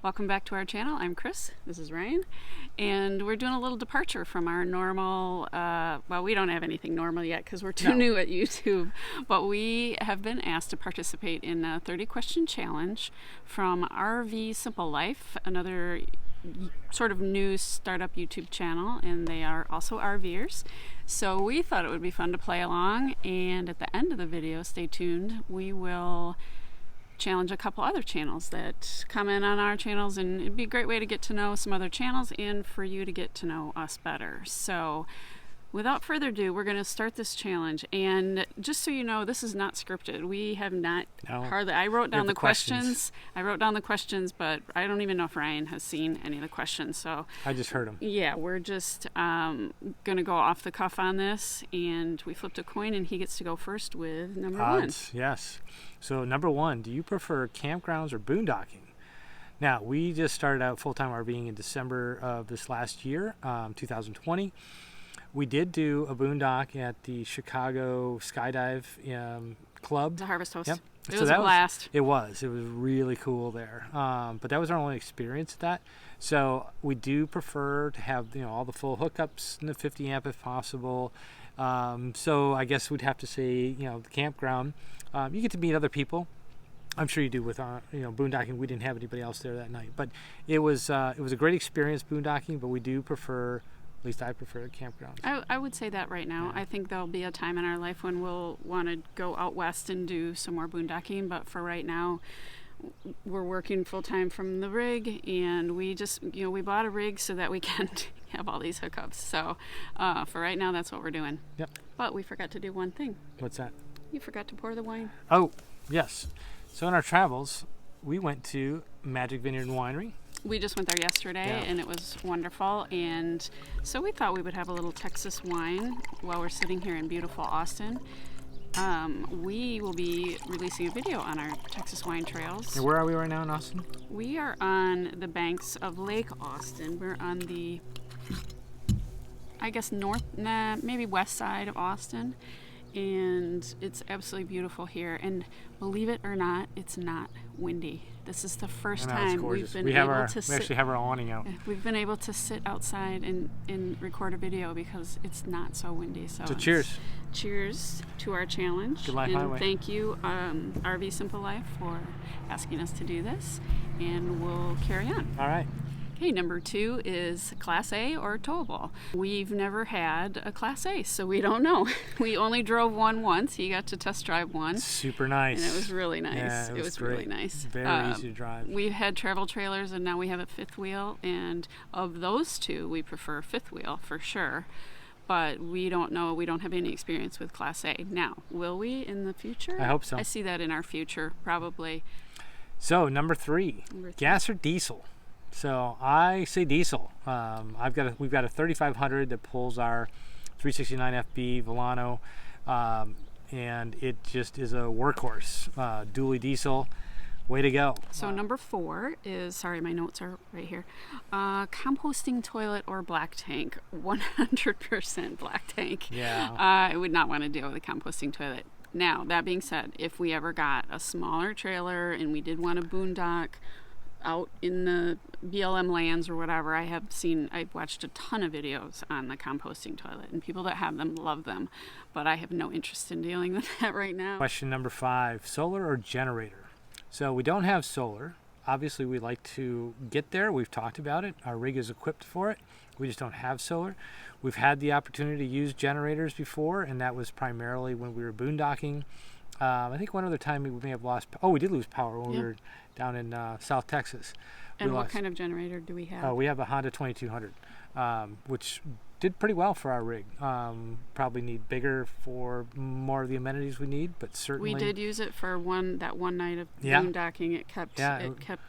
Welcome back to our channel. I'm Chris. This is Ryan. And we're doing a little departure from our normal, well, we don't have anything normal yet because we're too new at YouTube, but we have been asked to participate in a 30-question challenge from RV Simple Life, another sort of new startup YouTube channel, and they are also RVers. So we thought it would be fun to play along, and at the end of the video, stay tuned, we will challenge a couple other channels that comment on our channels, and it'd be a great way to get to know some other channels and for you to get to know us better. So without further ado, we're going to start this challenge, and just so you know, this is not scripted. We have not hardly. I wrote down the questions. I wrote down the questions, but I don't even know if Ryan has seen any of the questions. So I just heard them. Yeah, we're just going to go off the cuff on this, and we flipped a coin, and he gets to go first with number one. Yes. So number one, do you prefer campgrounds or boondocking? Now, we just started out full-time RVing in December of this last year, 2020. We did do a boondock at the Chicago Skydive Club. The Harvest Host. Yep. It was a blast. It was really cool there. But that was our only experience at that. So we do prefer to have all the full hookups and the 50 amp if possible. So I guess we'd have to say the campground. You get to meet other people. I'm sure you do with boondocking. We didn't have anybody else there that night, but it was a great experience boondocking. But we do prefer. At least I prefer campgrounds. I would say that right now. Yeah. I think there'll be a time in our life when we'll want to go out west and do some more boondocking, but for right now, we're working full-time from the rig, and we just, we bought a rig so that we can have all these hookups. So for right now, that's what we're doing. Yep. But we forgot to do one thing. What's that? You forgot to pour the wine. Oh, yes. So in our travels, we went to Magic Vineyard and Winery. We just went there yesterday, and it was wonderful, and so we thought we would have a little Texas wine while we're sitting here in beautiful Austin. We will be releasing a video on our Texas wine trails. And where are we right now in Austin? We are on the banks of Lake Austin. We're on the, I guess, maybe west side of Austin, and it's absolutely beautiful here, and believe it or not, it's not windy. This is the first time we've been able to sit. We actually have our awning out. We've been able to sit outside and record a video because it's not so windy. So cheers. Cheers to our challenge. Good life highway. Thank you, RV Simple Life, for asking us to do this, and we'll carry on. All right. Okay, number two is Class A or towable. We've never had a Class A, so we don't know. We only drove one once. He got to test drive one. Super nice. And it was really nice. Yeah, it was really nice. Very easy to drive. We've had travel trailers, and now we have a fifth wheel, and of those two, we prefer fifth wheel for sure. But we don't know. We don't have any experience with Class A. Now, will we in the future? I hope so. I see that in our future, probably. So, number three. Gas or diesel? So I say diesel. We've got a 3500 that pulls our 369 FB Volano, and it just is a workhorse. Dually diesel, way to go. So number four is, sorry, my notes are right here. Composting toilet or black tank? 100% black tank. Yeah. I would not want to deal with a composting toilet. Now, that being said, if we ever got a smaller trailer and we did want to boondock out in the BLM lands or whatever, I've watched a ton of videos on the composting toilet, and people that have them love them, but I have no interest in dealing with that right now. Question number five, solar or generator? So we don't have solar. Obviously, we'd like to get there. We've talked about it. Our rig is equipped for it. We just don't have solar. We've had the opportunity to use generators before, and that was primarily when we were boondocking. I think one other time we may have lost. We did lose power when we were down in South Texas. And what kind of generator do we have? We have a Honda 2200, which did pretty well for our rig. Probably need bigger for more of the amenities we need, but certainly we did use it for that one night of boondocking. It kept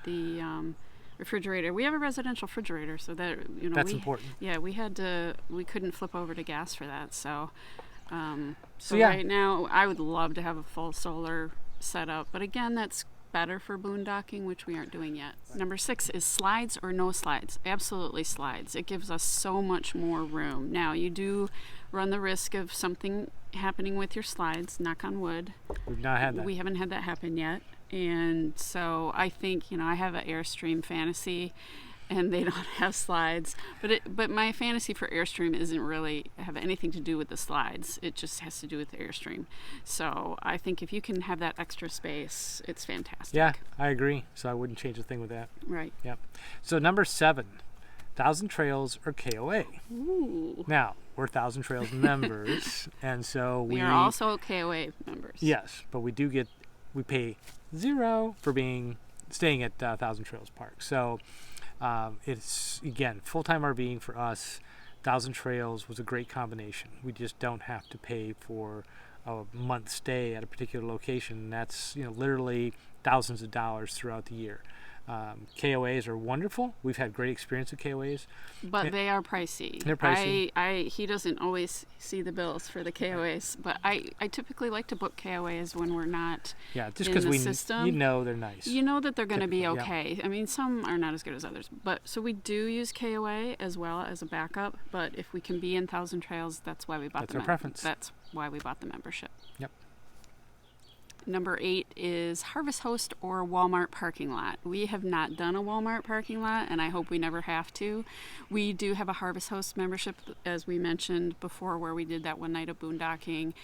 the refrigerator. We have a residential refrigerator, so that that's important. Yeah, we couldn't flip over to gas for that, so. Right now, I would love to have a full solar setup, but again, that's better for boondocking, which we aren't doing yet. Number 6 is slides or no slides. Absolutely slides. It gives us so much more room. Now, you do run the risk of something happening with your slides, knock on wood. We've not had that. We haven't had that happen yet. And so I think, I have an Airstream fantasy, and they don't have slides. But my fantasy for Airstream isn't really have anything to do with the slides. It just has to do with the Airstream. So I think if you can have that extra space, it's fantastic. Yeah, I agree. So I wouldn't change a thing with that. Right. Yep. So number 7, Thousand Trails or KOA. Ooh. Now, we're Thousand Trails members, and so we are also KOA members. Yes, but we pay $0 for staying at Thousand Trails Park. So it's, again, full-time RVing for us. Thousand Trails was a great combination. We just don't have to pay for a month stay at a particular location. That's literally thousands of dollars throughout the year. KOAs are wonderful. We've had great experience with KOAs, but they are pricey. They're pricey. He doesn't always see the bills for the KOAs, but I typically like to book KOAs when we're not just in because the system. They're nice. You know that they're going to be Typically, okay. I mean, some are not as good as others, but so we do use KOA as well as a backup. But if we can be in Thousand Trails, that's why we bought That's our preference. That's why we bought the membership. Yep. Number 8 is Harvest Host or Walmart parking lot. We have not done a Walmart parking lot, and I hope we never have to. We do have a Harvest Host membership, as we mentioned before, where we did that one night of boondocking.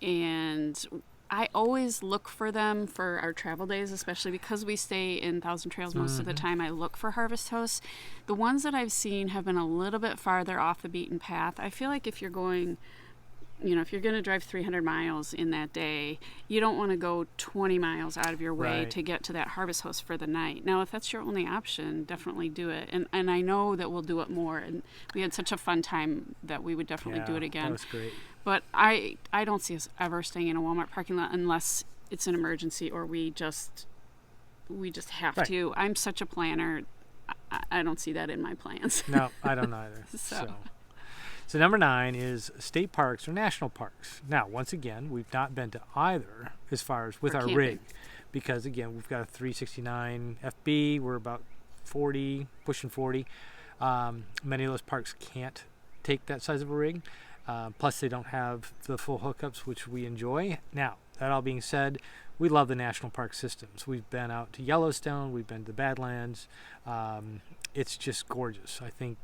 And I always look for them for our travel days, especially because we stay in Thousand Trails most of the time. I look for Harvest Hosts. The ones that I've seen have been a little bit farther off the beaten path. I feel like if you're going... if you're going to drive 300 miles in that day, you don't want to go 20 miles out of your way to get to that Harvest Host for the night. Now, if that's your only option, definitely do it. And I know that we'll do it more. And we had such a fun time that we would definitely do it again. That was great. But I don't see us ever staying in a Walmart parking lot unless it's an emergency or we just have to. I'm such a planner. I don't see that in my plans. No, I don't either. So number 9 is state parks or national parks. Now, once again, we've not been to either as far as with our rig, because again, we've got a 369 FB. We're about 40, pushing 40. Many of those parks can't take that size of a rig. Plus, they don't have the full hookups, which we enjoy. Now, that all being said, we love the national park systems. We've been out to Yellowstone. We've been to the Badlands. It's just gorgeous. I think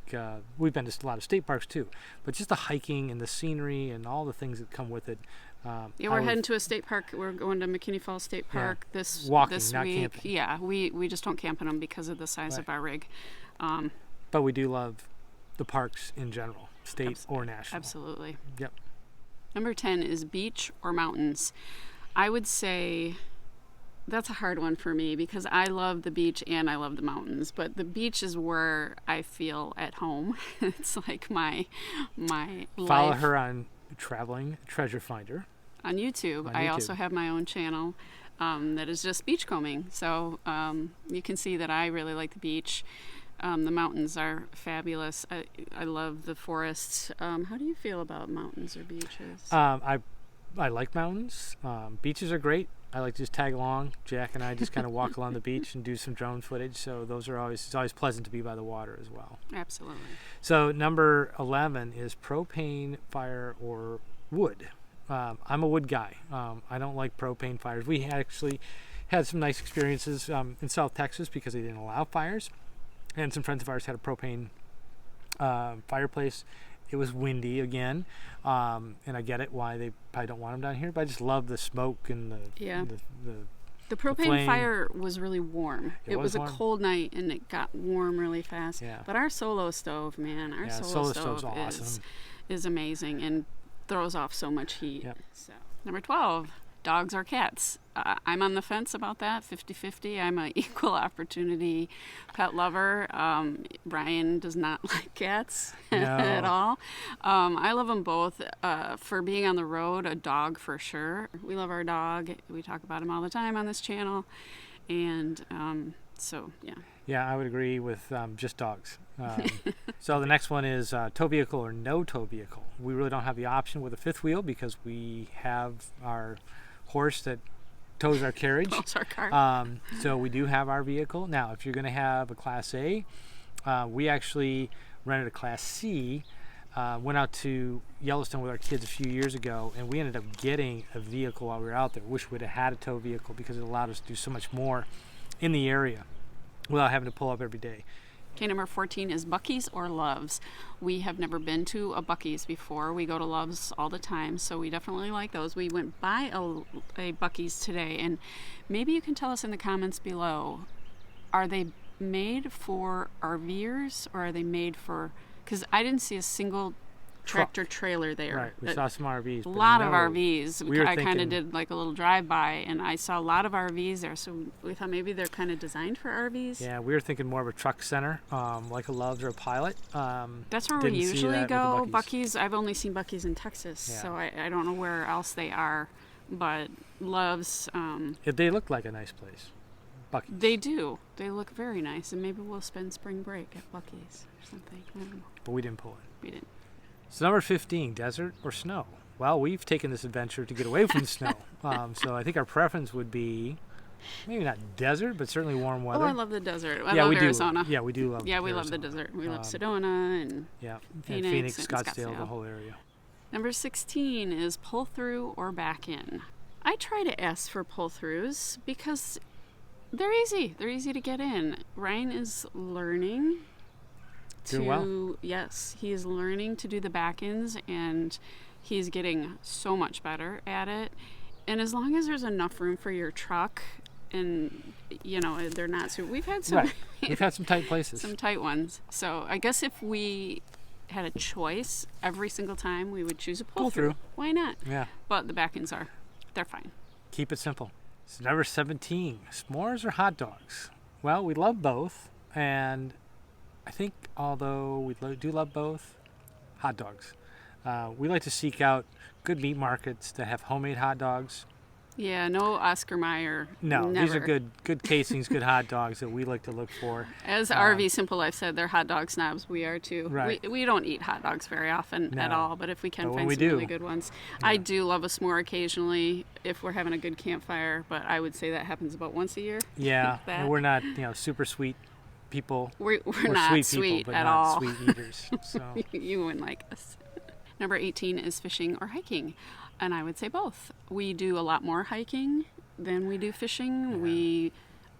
we've been to a lot of state parks too, but just the hiking and the scenery and all the things that come with it. We're heading to a state park. We're going to McKinney Falls State Park this not week. Camping. Yeah, we just don't camp in them because of the size of our rig. But we do love the parks in general, state or national. Absolutely. Yep. Number 10 is beach or mountains. I would say that's a hard one for me because I love the beach and I love the mountains, but the beach is where I feel at home. It's like my Follow life. her on Traveling Treasure Finder On YouTube. I also have my own channel that is just beachcombing. So you can see that I really like the beach. The mountains are fabulous. I love the forests. How do you feel about mountains or beaches? I like mountains. Beaches are great. I like to just tag along. Jack and I just kind of walk along the beach and do some drone footage. So it's always pleasant to be by the water as well. Absolutely. So number 11 is propane fire or wood. I'm a wood guy. I don't like propane fires. We actually had some nice experiences in South Texas because they didn't allow fires. And some friends of ours had a propane fireplace. It was windy again, and I get it why they probably don't want them down here. But I just love the smoke and the propane fire was really warm. It was warm. A cold night, and it got warm really fast. Yeah. But our solo stove, man, solo stove's awesome. is amazing and throws off so much heat. Yep. So number 12, dogs or cats. I'm on the fence about that, 50-50. I'm an equal opportunity pet lover. Brian does not like cats at all. I love them both. For being on the road, a dog for sure. We love our dog. We talk about him all the time on this channel. And so, yeah. Yeah, I would agree with just dogs. So the next one is tow vehicle or no tow vehicle. We really don't have the option with a fifth wheel because we have our horse that tows our carriage. Tows our car. So we do have our vehicle. Now, if you're going to have a Class A, we actually rented a Class C Went out to Yellowstone with our kids a few years ago, and we ended up getting a vehicle while we were out there. Wish we'd have had a tow vehicle because it allowed us to do so much more in the area without having to pull up every day. Okay, number 14 is Buc-ee's or Love's. We have never been to a Buc-ee's before. We go to Love's all the time, so we definitely like those. We went by a Buc-ee's today, and maybe you can tell us in the comments below, are they made for RVers or are they made for... Because I didn't see a single tractor trailer there. Right, we saw some RVs. A lot of RVs. I kind thinking, of did like a little drive-by, and I saw a lot of RVs there, so we thought maybe they're kind of designed for RVs. Yeah, we were thinking more of a truck center, like a Love's or a Pilot. That's where we usually go. Buc-ee's, I've only seen Buc-ee's in Texas, so I don't know where else they are, but Love's... they look like a nice place. Buc-ee's. They do. They look very nice, and maybe we'll spend spring break at Buc-ee's or something. I don't know. But we didn't pull it. We didn't. So number 15, desert or snow? Well, we've taken this adventure to get away from the snow. So I think our preference would be maybe not desert, but certainly warm weather. Oh, I love the desert. I love Arizona. Yeah, we do love Yeah, we Arizona. love the desert. We love Sedona and Phoenix, Scottsdale, the whole area. Number 16 is pull through or back in. I try to ask for pull throughs because they're easy. They're easy to get in. Ryan is learning Doing well. Yes, he is learning to do the back-ins, and he's getting so much better at it. And as long as there's enough room for your truck, and they're not so... We've had some... Right. We've had some tight places. Some tight ones. So I guess if we had a choice every single time, we would choose a pull-through. Why not? Yeah. But the back-ins they're fine. Keep it simple. So number 17, s'mores or hot dogs? Well, we love both, and I think although we do love both, hot dogs. We like to seek out good meat markets that have homemade hot dogs. Yeah, no Oscar Mayer. No, never. These are good casings, good hot dogs that we like to look for. As RV Simple Life said, they're hot dog snobs. We are too. Right. We don't eat hot dogs very often at all, but if we can find some really good ones. Yeah. I do love a s'more occasionally if we're having a good campfire, but I would say that happens about once a year. Yeah, and we're not super sweet people. We're not sweet people, but at not all. Sweet eaters. So. You wouldn't like us. Number 18 is fishing or hiking. And I would say both. We do a lot more hiking than we do fishing. Yeah.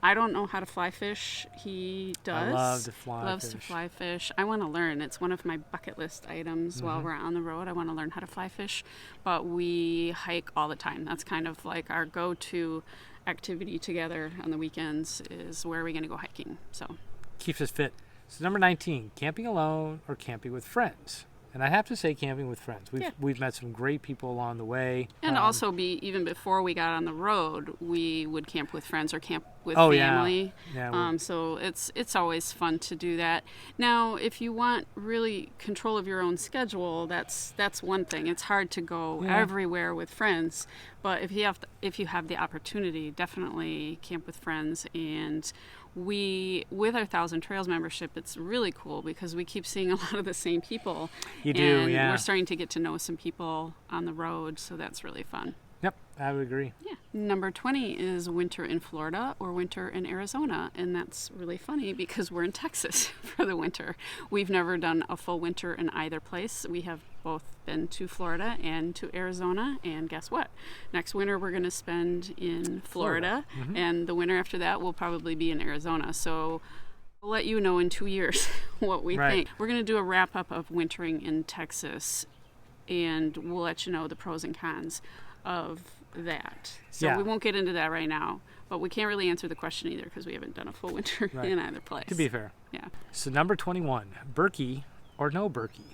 I don't know how to fly fish. He does. I love to fly Loves fish. to fly fish. I want to learn. It's one of my bucket list items while we're on the road. I want to learn how to fly fish. But we hike all the time. That's kind of like our go-to activity together on the weekends is where are we going to go hiking. So keeps us fit. So number 19, camping alone or camping with friends? And I have to say camping with friends. We've met some great people along the way. And also even before we got on the road, we would camp with friends or camp with family. Yeah, so it's always fun to do that. Now, if you want really control of your own schedule, that's one thing. It's hard to go everywhere with friends, but if you have the opportunity, definitely camp with friends. And with our Thousand Trails membership, it's really cool because we keep seeing a lot of the same people. You do, and yeah. We're starting to get to know some people on the road, so that's really fun. Yep, I would agree. Yeah. Number 20 is winter in Florida or winter in Arizona, and that's really funny because we're in Texas for the winter. We've never done a full winter in either place. We have both been to Florida and to Arizona, and guess what? Next winter we're going to spend in Florida, and the winter after that will probably be in Arizona. So we'll let you know in 2 years what we think. We're going to do a wrap-up of wintering in Texas, and we'll let you know the pros and cons of that. So we won't get into that right now, but we can't really answer the question either because we haven't done a full winter in either place. To be fair. Yeah. So number 21, Berkey or no Berkey?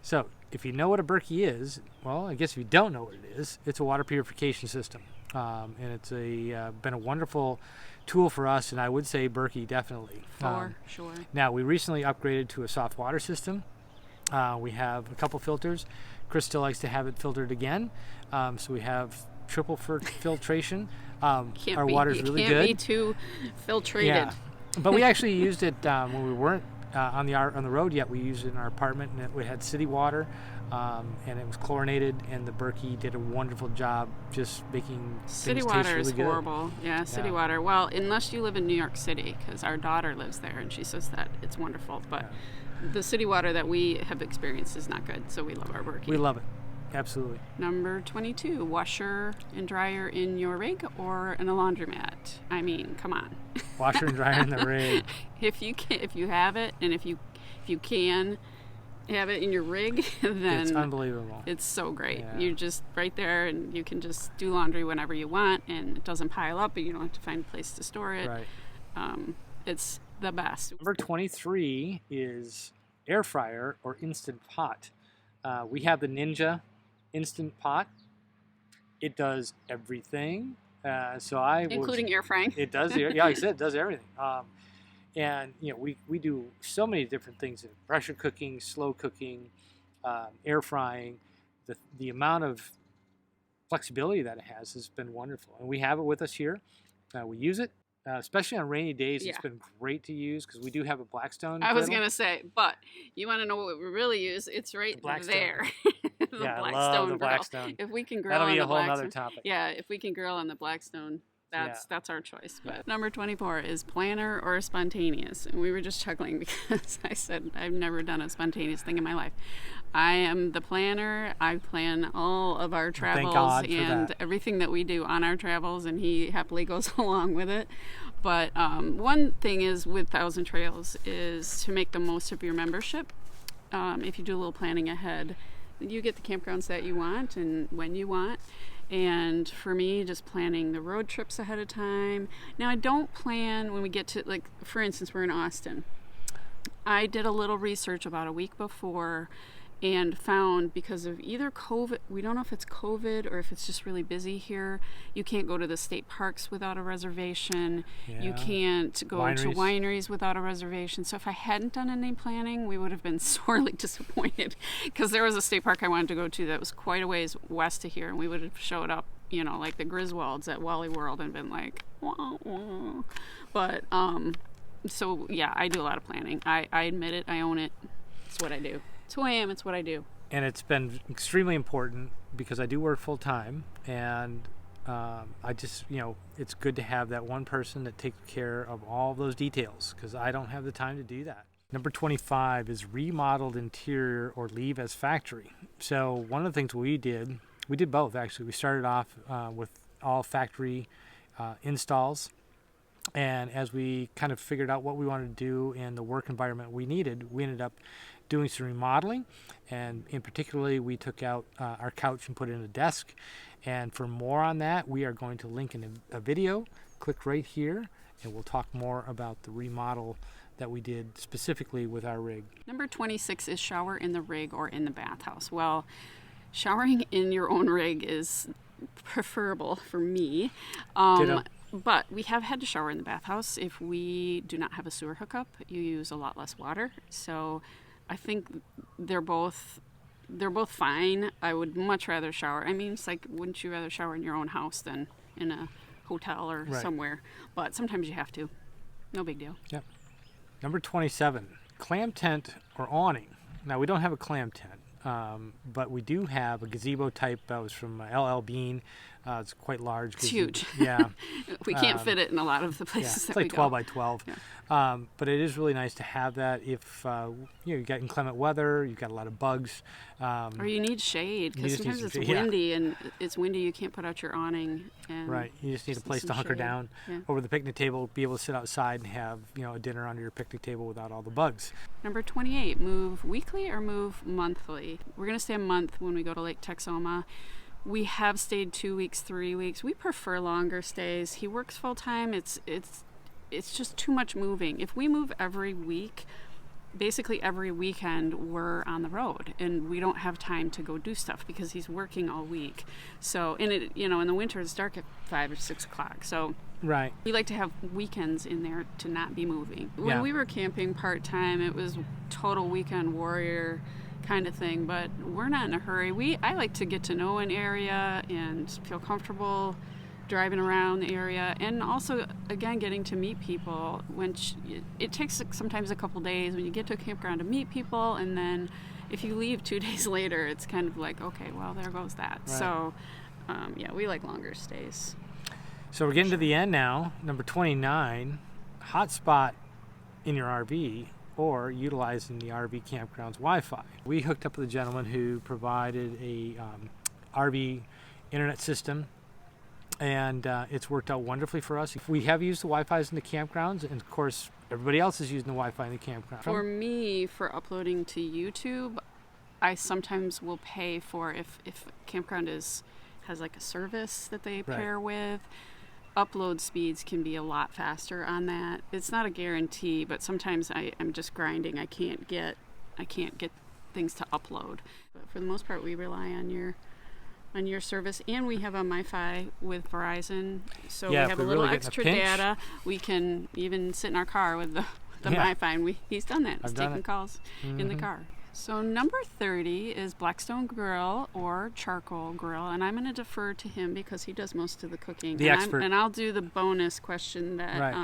So if you know what a Berkey is, well, I guess if you don't know what it is, it's a water purification system. And it's been a wonderful tool for us, and I would say Berkey definitely. For sure. Now, we recently upgraded to a soft water system. We have a couple filters. Chris still likes to have it filtered again. So we have triple filtration. Our water's really good. Can't be too filtrated. Yeah. But we actually used it when we weren't on the road yet. We used it in our apartment, and we had city water, and it was chlorinated, and the Berkey did a wonderful job just making city things water taste really is good. horrible. Yeah, city water. Well, unless you live in New York City, because our daughter lives there, and she says that it's wonderful. But the city water that we have experienced is not good, so we love our Berkey. We love it. Absolutely. Number 22, washer and dryer in your rig or in a laundromat. I mean, come on. Washer and dryer in the rig. If you have it, and if you can have it in your rig, then it's unbelievable. It's so great. Yeah. You're just right there, and you can just do laundry whenever you want, and it doesn't pile up, and you don't have to find a place to store it. Right. It's the best. Number 23 is air fryer or instant pot. We have the Ninja Instant Pot. It does everything. Including air frying. It does. Yeah, like I said, it does everything. And we do so many different things: pressure cooking, slow cooking, air frying. The amount of flexibility that it has been wonderful, and we have it with us here. We use it. Especially on rainy days, It's been great to use because we do have a Blackstone. I was going to say, but you want to know what we really use? It's right there. I love the Blackstone. If we can grill That'll on be the a whole Blackstone, other topic. Yeah, if we can grill on the Blackstone, that's our choice. But number 24 is planner or spontaneous. And we were just chuckling because I said I've never done a spontaneous thing in my life. I am the planner. I plan all of our travels and everything that we do on our travels, and he happily goes along with it. But one thing is with Thousand Trails is to make the most of your membership. If you do a little planning ahead, you get the campgrounds that you want and when you want. And for me, just planning the road trips ahead of time. Now, I don't plan when we get to, like, for instance, we're in Austin. I did a little research about a week before and found because of either COVID, we don't know if it's COVID or if it's just really busy here, you can't go to the state parks without a reservation. Yeah. You can't go to wineries without a reservation. So if I hadn't done any planning, we would have been sorely disappointed because there was a state park I wanted to go to that was quite a ways west of here, and we would have showed up, like the Griswolds at Wally World and been like, wah, wah. But, so yeah, I do a lot of planning. I admit it. I own it. It's what I do. It's who I am. It's what I do. And it's been extremely important because I do work full time, and I just, it's good to have that one person that takes care of all of those details because I don't have the time to do that. Number 25 is remodeled interior or leave as factory. So one of the things we did both actually. We started off with all factory installs. And as we kind of figured out what we wanted to do in the work environment we needed, we ended up doing some remodeling. And in particularly, we took out our couch and put in a desk. And for more on that, we are going to link in a video. Click right here, and we'll talk more about the remodel that we did specifically with our rig. Number 26 is shower in the rig or in the bathhouse. Well, showering in your own rig is preferable for me. But we have had to shower in the bathhouse. If we do not have a sewer hookup, you use a lot less water. So I think they're both fine. I would much rather shower. I mean, it's like, wouldn't you rather shower in your own house than in a hotel or somewhere? But sometimes you have to. No big deal. Yep. Number 27, clam tent or awning. Now, we don't have a clam tent, but we do have a gazebo type that was from LL Bean. It's quite large. It's huge. Yeah. We can't fit it in a lot of the places that we go. It's like 12 by 12. Yeah. But it is really nice to have that if you got inclement weather, you've got a lot of bugs. Or you need shade because sometimes it's windy and it's windy. You can't put out your awning. And right. You just need a place to hunker down over the picnic table, be able to sit outside and have a dinner under your picnic table without all the bugs. Number 28, move weekly or move monthly. We're going to stay a month when we go to Lake Texoma. We have stayed 2 weeks, 3 weeks. We prefer longer stays. He works full time. It's just too much moving. If we move every week, basically every weekend we're on the road and we don't have time to go do stuff because he's working all week. So, and it, in the winter it's dark at 5 or 6 o'clock. So right. We like to have weekends in there to not be moving. When we were camping part-time, it was total weekend warrior kind of thing, but we're not in a hurry. I like to get to know an area and feel comfortable driving around the area, and also again getting to meet people. It takes sometimes a couple days when you get to a campground to meet people, and then if you leave 2 days later, it's kind of like, okay, well, there goes that. Right. So we like longer stays. So we're getting to the end now. Number 29, hot spot in your RV or utilizing the RV Campgrounds Wi-Fi. We hooked up with a gentleman who provided a RV internet system, and it's worked out wonderfully for us. We have used the Wi-Fi's in the campgrounds, and of course everybody else is using the Wi-Fi in the campground. For me, for uploading to YouTube, I sometimes will pay for if campground has like a service that they pair with. Upload speeds can be a lot faster on that. It's not a guarantee, but sometimes I'm just grinding. I can't get things to upload. But for the most part, we rely on your service, and we have a MiFi with Verizon, so we have a little extra data. We can even sit in our car with the MiFi, and he's done that. He's taking calls in the car. So number 30 is Blackstone grill or charcoal grill, and I'm going to defer to him because he does most of the cooking. The expert. And I'll do the bonus question that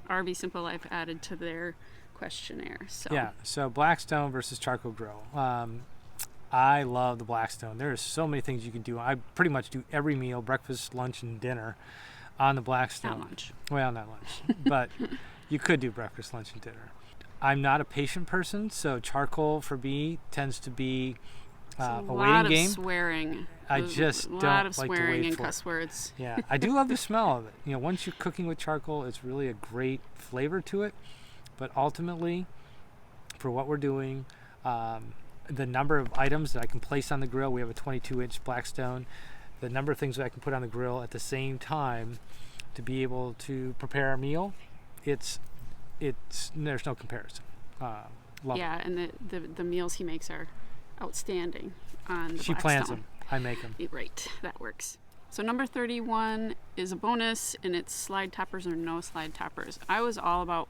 RV Simple Life added to their questionnaire. So Blackstone versus charcoal grill. I love the Blackstone. There are so many things you can do. I pretty much do every meal, breakfast, lunch, and dinner on the Blackstone. Not lunch. Well, not lunch, but you could do breakfast, lunch, and dinner. I'm not a patient person, so charcoal for me tends to be a waiting game. A lot of swearing. I just don't like to wait for it. A lot of swearing and cuss words. Yeah, I do love the smell of it. Once you're cooking with charcoal, it's really a great flavor to it. But ultimately, for what we're doing, the number of items that I can place on the grill, we have a 22-inch Blackstone. The number of things that I can put on the grill at the same time to be able to prepare a meal, there's no comparison. Love it. And the meals he makes are outstanding on the She Blackstone. plans them. I make them. Right, that works. So number 31 is a bonus, and it's slide toppers or no slide toppers. I was all about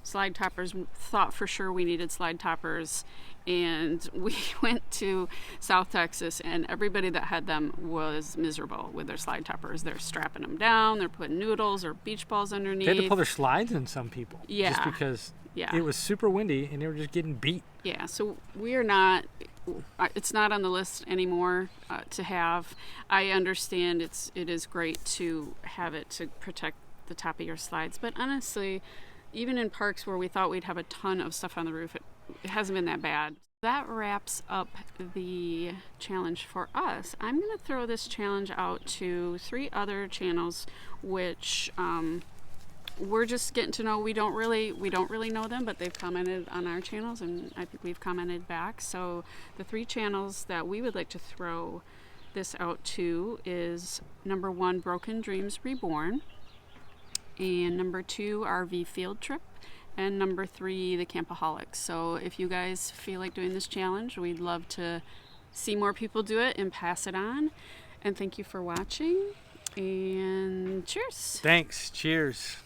slide toppers, thought for sure we needed slide toppers, and we went to South Texas, and everybody that had them was miserable with their slide toppers. They're strapping them down, they're putting noodles or beach balls underneath. They had to pull their slides in, some people. Yeah. Just because it was super windy and they were just getting beat. Yeah, so we are not, it's not on the list anymore to have. I understand it is great to have it to protect the top of your slides, but honestly, even in parks where we thought we'd have a ton of stuff on the roof, it hasn't been that bad. That wraps up the challenge for us. I'm going to throw this challenge out to 3 other channels, which we're just getting to know. We don't really know them, but they've commented on our channels, and I think we've commented back. So the 3 channels that we would like to throw this out to is number 1, Broken Dreams Reborn, and number 2, RV Field Trip, and number 3, the Campoholics. So if you guys feel like doing this challenge, we'd love to see more people do it and pass it on. And thank you for watching, and cheers. Thanks. Cheers.